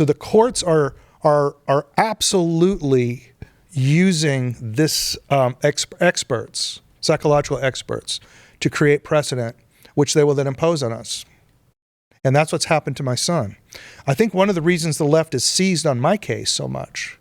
So the courts are absolutely using this experts, psychological experts, to create precedent, which they will then impose on us. And that's what's happened to my son. I think one of the reasons the left is seized on my case so much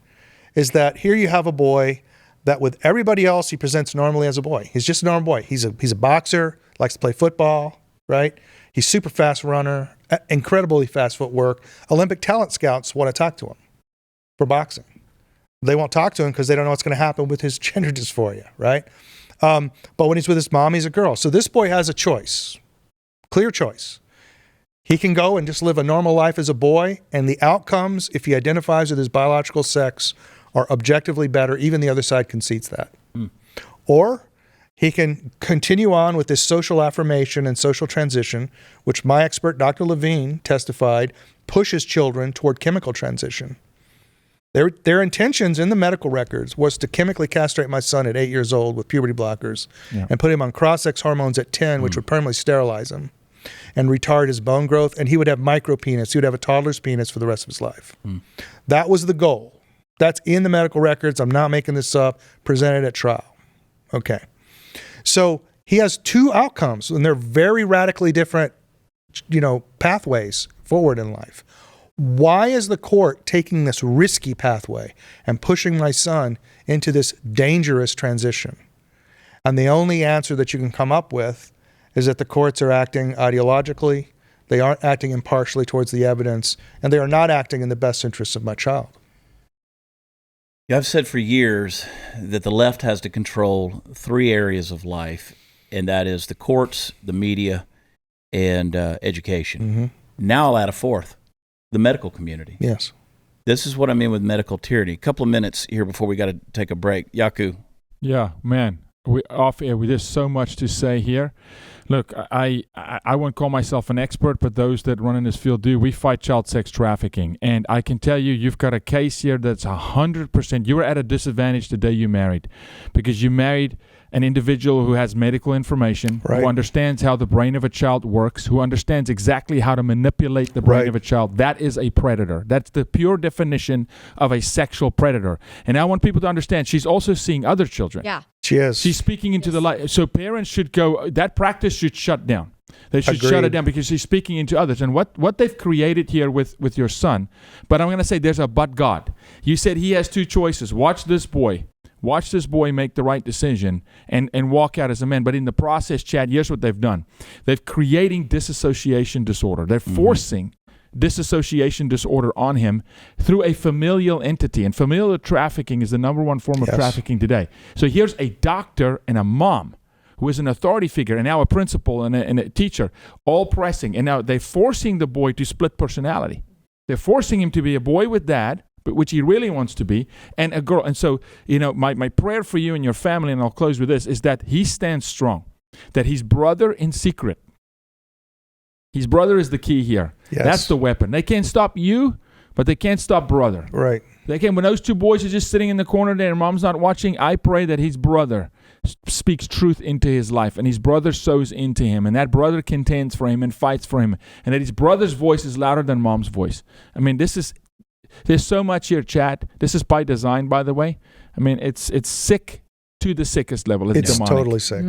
is that here you have a boy that with everybody else, he presents normally as a boy. He's just a normal boy. He's a boxer, likes to play football, right? He's super fast runner, incredibly fast footwork. Olympic talent scouts want to talk to him for boxing. They won't talk to him because they don't know what's going to happen with his gender dysphoria, right? But when he's with his mom, he's a girl. So this boy has a choice, clear choice. He can go and just live a normal life as a boy, and the outcomes, if he identifies with his biological sex, are objectively better. Even the other side concedes that. Or he can continue on with this social affirmation and social transition, which my expert, Dr. Levine, testified, pushes children toward chemical transition. Their intentions in the medical records was to chemically castrate my son at 8 years old with puberty blockers and put him on cross-sex hormones at 10, which would permanently sterilize him and retard his bone growth, and he would have micropenis. He would have a toddler's penis for the rest of his life. That was the goal. That's in the medical records. I'm not making this up. Presented at trial. Okay. So he has two outcomes, and they're very radically different, pathways forward in life. Why is the court taking this risky pathway and pushing my son into this dangerous transition? And the only answer that you can come up with is that the courts are acting ideologically, they aren't acting impartially towards the evidence, and they are not acting in the best interests of my child. Yeah, I've said for years that the left has to control three areas of life, and that is the courts, the media, and education. Now I'll add a fourth, the medical community. Yes. This is what I mean with medical tyranny. A couple of minutes here before we got to take a break. Yaku. Yeah, man. There's so much to say here. Look, I won't call myself an expert, but those that run in this field do. We fight child sex trafficking. And I can tell you, you've got a case here that's 100%. You were at a disadvantage the day you married because you married an individual who has medical information, who understands how the brain of a child works, who understands exactly how to manipulate the brain of a child. That is a predator. That's the pure definition of a sexual predator. And I want people to understand she's also seeing other children. Yeah. She is. She's speaking into the light. So parents should go, that practice should shut down. They should shut it down because she's speaking into others. And what they've created here with your son, but I'm going to say there's a but God. You said he has two choices. Watch this boy make the right decision and walk out as a man. But in the process, Chad, here's what they've done. They're creating disassociation disorder. They're forcing disassociation disorder on him through a familial entity. And familial trafficking is the number one form of trafficking today. So here's a doctor and a mom who is an authority figure and now a principal and a teacher, all pressing. And now they're forcing the boy to split personality. They're forcing him to be a boy with dad, but which he really wants to be, and a girl. And so, my prayer for you and your family, and I'll close with this, is that he stands strong, that his brother in secret, his brother is the key here. Yes. That's the weapon. They can't stop you, but they can't stop brother. Right. They can. When those two boys are just sitting in the corner there and mom's not watching, I pray that his brother speaks truth into his life and his brother sows into him and that brother contends for him and fights for him and that his brother's voice is louder than mom's voice. I mean, there's so much here, Chad. This is by design, by the way. I mean, it's sick to the sickest level. It's demonic. Totally sick.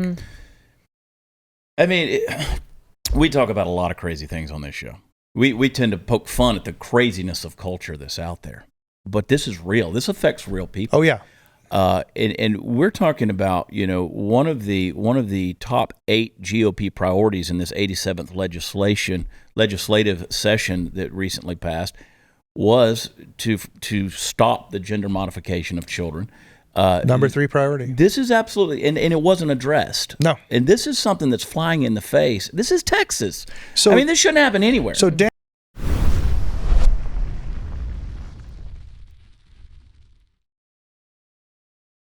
I mean, we talk about a lot of crazy things on this show. We tend to poke fun at the craziness of culture that's out there. But this is real. This affects real people. Oh, yeah. And we're talking about, one of the top 8 GOP priorities in this 87th legislative session that recently passed was to stop the gender modification of children. Number 3 priority. This is absolutely, and it wasn't addressed. No. And this is something that's flying in the face. This is Texas. So, I mean, this shouldn't happen anywhere. So Dan